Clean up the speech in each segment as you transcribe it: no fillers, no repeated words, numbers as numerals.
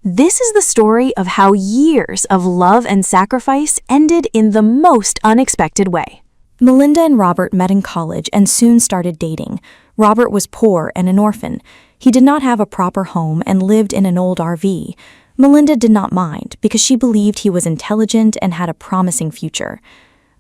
This is the story of how years of love and sacrifice ended in the most unexpected way. Melinda and Robert met in college and soon started dating. Robert was poor and an orphan. He did not have a proper home and lived in an old RV. Melinda did not mind because she believed he was intelligent and had a promising future.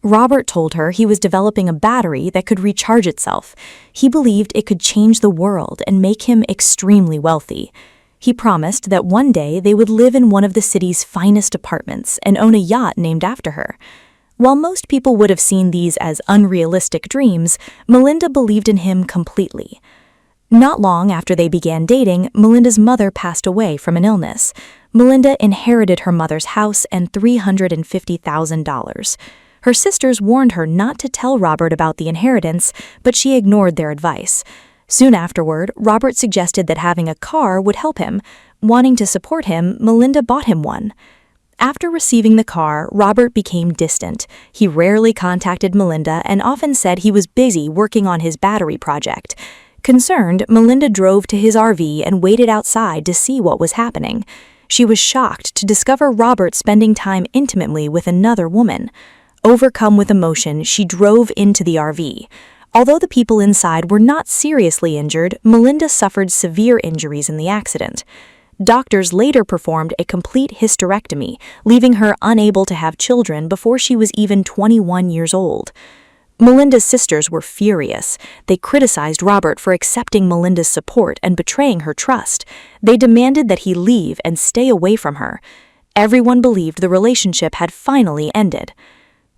Robert told her he was developing a battery that could recharge itself. He believed it could change the world and make him extremely wealthy. He promised that one day they would live in one of the city's finest apartments and own a yacht named after her. While most people would have seen these as unrealistic dreams, Melinda believed in him completely. Not long after they began dating, Melinda's mother passed away from an illness. Melinda inherited her mother's house and $350,000. Her sisters warned her not to tell Robert about the inheritance, but she ignored their advice. Soon afterward, Robert suggested that having a car would help him. Wanting to support him, Melinda bought him one. After receiving the car, Robert became distant. He rarely contacted Melinda and often said he was busy working on his battery project. Concerned, Melinda drove to his RV and waited outside to see what was happening. She was shocked to discover Robert spending time intimately with another woman. Overcome with emotion, she drove into the RV. Although the people inside were not seriously injured, Melinda suffered severe injuries in the accident. Doctors later performed a complete hysterectomy, leaving her unable to have children before she was even 21 years old. Melinda's sisters were furious. They criticized Robert for accepting Melinda's support and betraying her trust. They demanded that he leave and stay away from her. Everyone believed the relationship had finally ended.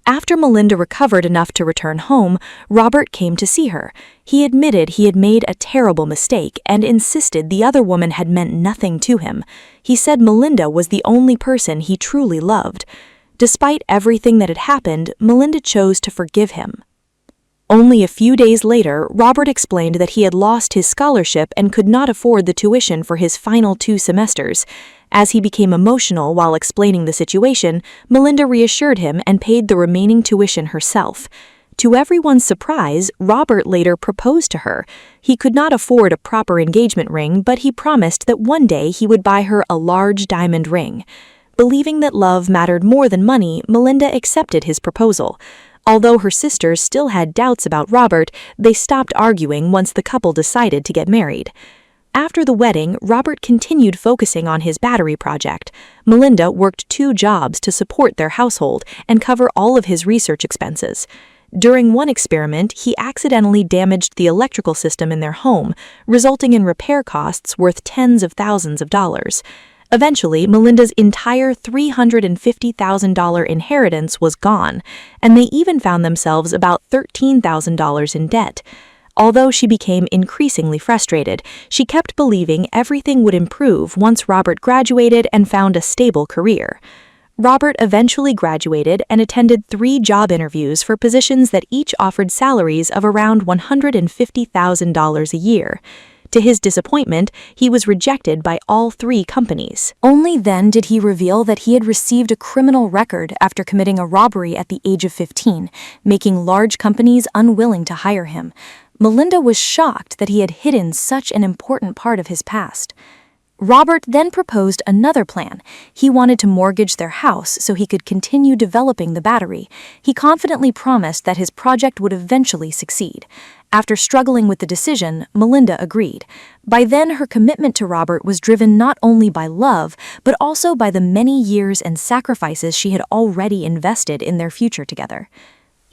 After Melinda recovered enough to return home, Robert came to see her. He admitted he had made a terrible mistake and insisted the other woman had meant nothing to him. He said Melinda was the only person he truly loved. Despite everything that had happened, Melinda chose to forgive him. Only a few days later, Robert explained that he had lost his scholarship and could not afford the tuition for his final 2 semesters. As he became emotional while explaining the situation, Melinda reassured him and paid the remaining tuition herself. To everyone's surprise, Robert later proposed to her. He could not afford a proper engagement ring, but he promised that one day he would buy her a large diamond ring. Believing that love mattered more than money, Melinda accepted his proposal. Although her sisters still had doubts about Robert, they stopped arguing once the couple decided to get married. After the wedding, Robert continued focusing on his battery project. Melinda worked 2 jobs to support their household and cover all of his research expenses. During one experiment, he accidentally damaged the electrical system in their home, resulting in repair costs worth tens of thousands of dollars. Eventually, Melinda's entire $350,000 inheritance was gone, and they even found themselves about $13,000 in debt. Although she became increasingly frustrated, she kept believing everything would improve once Robert graduated and found a stable career. Robert eventually graduated and attended 3 job interviews for positions that each offered salaries of around $150,000 a year. To his disappointment, he was rejected by all 3 companies. Only then did he reveal that he had received a criminal record after committing a robbery at the age of 15, making large companies unwilling to hire him. Melinda was shocked that he had hidden such an important part of his past. Robert then proposed another plan. He wanted to mortgage their house so he could continue developing the battery. He confidently promised that his project would eventually succeed. After struggling with the decision, Melinda agreed. By then, her commitment to Robert was driven not only by love, but also by the many years and sacrifices she had already invested in their future together.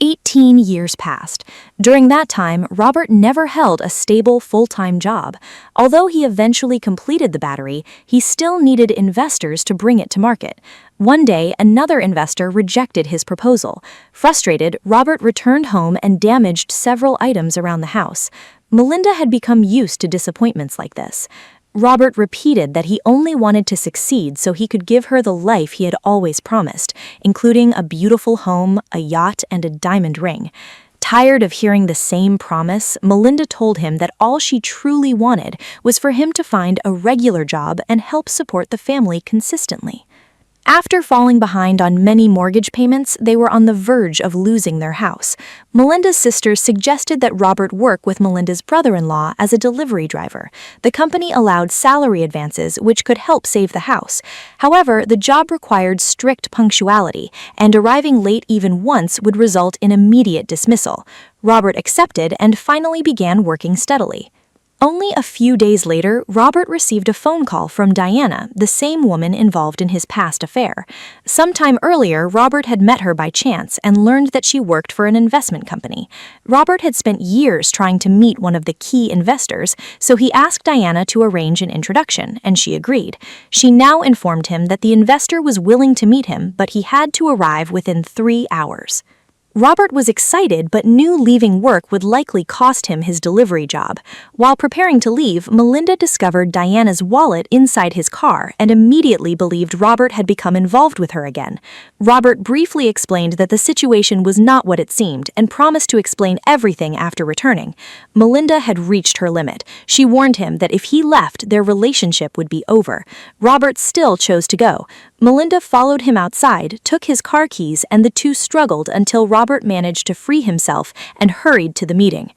18 years passed. During that time, Robert never held a stable, full-time job. Although he eventually completed the battery, he still needed investors to bring it to market. One day, another investor rejected his proposal. Frustrated, Robert returned home and damaged several items around the house. Melinda had become used to disappointments like this. Robert repeated that he only wanted to succeed so he could give her the life he had always promised, including a beautiful home, a yacht, and a diamond ring. Tired of hearing the same promise, Melinda told him that all she truly wanted was for him to find a regular job and help support the family consistently. After falling behind on many mortgage payments, they were on the verge of losing their house. Melinda's sisters suggested that Robert work with Melinda's brother-in-law as a delivery driver. The company allowed salary advances, which could help save the house. However, the job required strict punctuality, and arriving late even once would result in immediate dismissal. Robert accepted and finally began working steadily. Only a few days later, Robert received a phone call from Diana, the same woman involved in his past affair. Sometime earlier, Robert had met her by chance and learned that she worked for an investment company. Robert had spent years trying to meet one of the key investors, so he asked Diana to arrange an introduction, and she agreed. She now informed him that the investor was willing to meet him, but he had to arrive within 3 hours. Robert was excited but knew leaving work would likely cost him his delivery job. While preparing to leave, Melinda discovered Diana's wallet inside his car and immediately believed Robert had become involved with her again. Robert briefly explained that the situation was not what it seemed and promised to explain everything after returning. Melinda had reached her limit. She warned him that if he left, their relationship would be over. Robert still chose to go. Melinda followed him outside, took his car keys, and the two struggled until Robert managed to free himself and hurried to the meeting.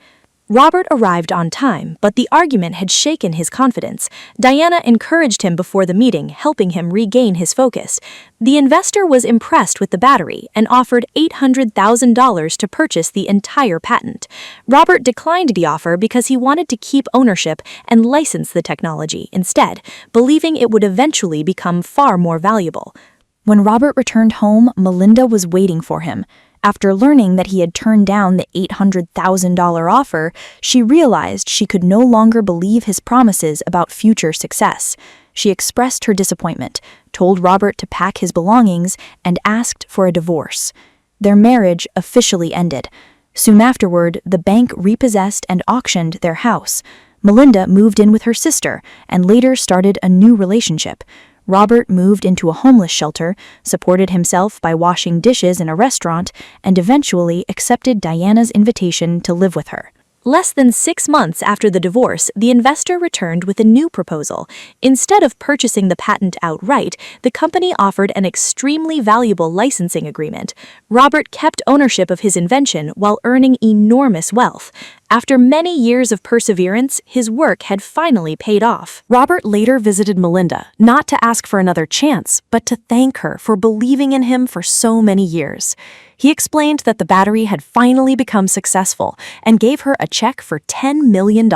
Robert arrived on time, but the argument had shaken his confidence. Diana encouraged him before the meeting, helping him regain his focus. The investor was impressed with the battery and offered $800,000 to purchase the entire patent. Robert declined the offer because he wanted to keep ownership and license the technology instead, believing it would eventually become far more valuable. When Robert returned home, Melinda was waiting for him. After learning that he had turned down the $800,000 offer, she realized she could no longer believe his promises about future success. She expressed her disappointment, told Robert to pack his belongings, and asked for a divorce. Their marriage officially ended. Soon afterward, the bank repossessed and auctioned their house. Melinda moved in with her sister and later started a new relationship. Robert moved into a homeless shelter, supported himself by washing dishes in a restaurant, and eventually accepted Diana's invitation to live with her. Less than 6 months after the divorce, the investor returned with a new proposal. Instead of purchasing the patent outright, the company offered an extremely valuable licensing agreement. Robert kept ownership of his invention while earning enormous wealth. After many years of perseverance, his work had finally paid off. Robert later visited Melinda, not to ask for another chance, but to thank her for believing in him for so many years. He explained that the battery had finally become successful and gave her a check for $10 million.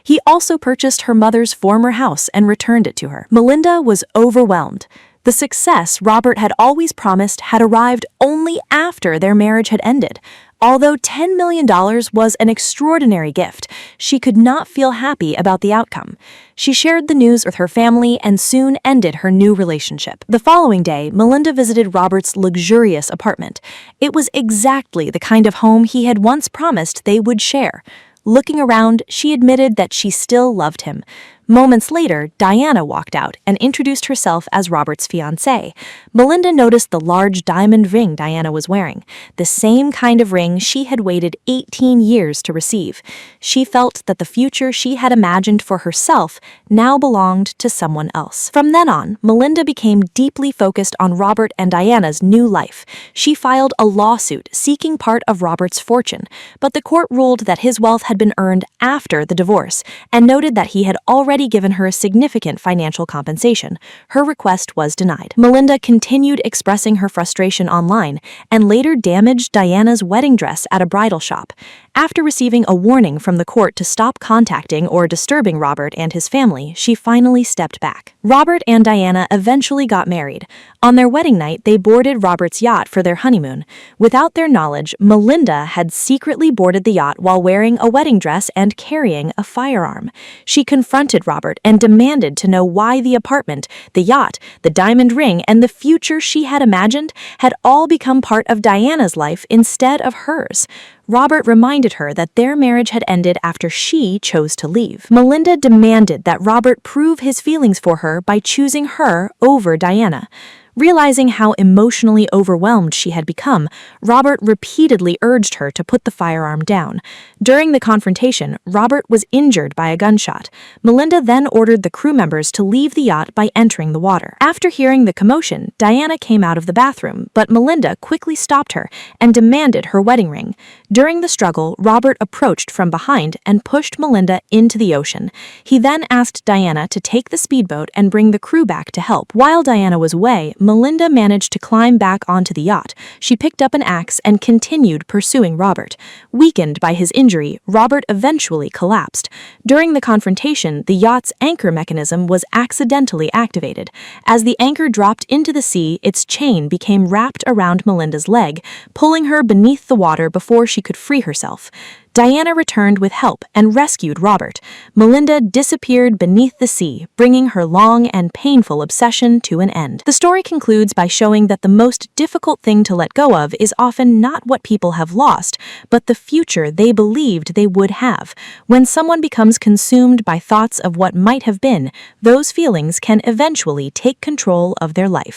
He also purchased her mother's former house and returned it to her. Melinda was overwhelmed. The success Robert had always promised had arrived only after their marriage had ended. Although $10 million was an extraordinary gift, she could not feel happy about the outcome. She shared the news with her family and soon ended her new relationship. The following day, Melinda visited Robert's luxurious apartment. It was exactly the kind of home he had once promised they would share. Looking around, she admitted that she still loved him. Moments later, Diana walked out and introduced herself as Robert's fiancée. Melinda noticed the large diamond ring Diana was wearing, the same kind of ring she had waited 18 years to receive. She felt that the future she had imagined for herself now belonged to someone else. From then on, Melinda became deeply focused on Robert and Diana's new life. She filed a lawsuit seeking part of Robert's fortune, but the court ruled that his wealth had been earned after the divorce and noted that he had already given her a significant financial compensation. Her request was denied. Melinda continued expressing her frustration online and later damaged Diana's wedding dress at a bridal shop. After receiving a warning from the court to stop contacting or disturbing Robert and his family, she finally stepped back. Robert and Diana eventually got married. On their wedding night, they boarded Robert's yacht for their honeymoon. Without their knowledge, Melinda had secretly boarded the yacht while wearing a wedding dress and carrying a firearm. She confronted Robert and demanded to know why the apartment, the yacht, the diamond ring, and the future she had imagined had all become part of Diana's life instead of hers. Robert reminded her that their marriage had ended after she chose to leave. Melinda demanded that Robert prove his feelings for her by choosing her over Diana. Realizing how emotionally overwhelmed she had become, Robert repeatedly urged her to put the firearm down. During the confrontation, Robert was injured by a gunshot. Melinda then ordered the crew members to leave the yacht by entering the water. After hearing the commotion, Diana came out of the bathroom, but Melinda quickly stopped her and demanded her wedding ring. During the struggle, Robert approached from behind and pushed Melinda into the ocean. He then asked Diana to take the speedboat and bring the crew back to help. While Diana was away, Melinda managed to climb back onto the yacht. She picked up an axe and continued pursuing Robert. Weakened by his injury, Robert eventually collapsed. During the confrontation, the yacht's anchor mechanism was accidentally activated. As the anchor dropped into the sea, its chain became wrapped around Melinda's leg, pulling her beneath the water before she could free herself. Diana returned with help and rescued Robert. Melinda disappeared beneath the sea, bringing her long and painful obsession to an end. The story concludes by showing that the most difficult thing to let go of is often not what people have lost, but the future they believed they would have. When someone becomes consumed by thoughts of what might have been, those feelings can eventually take control of their life.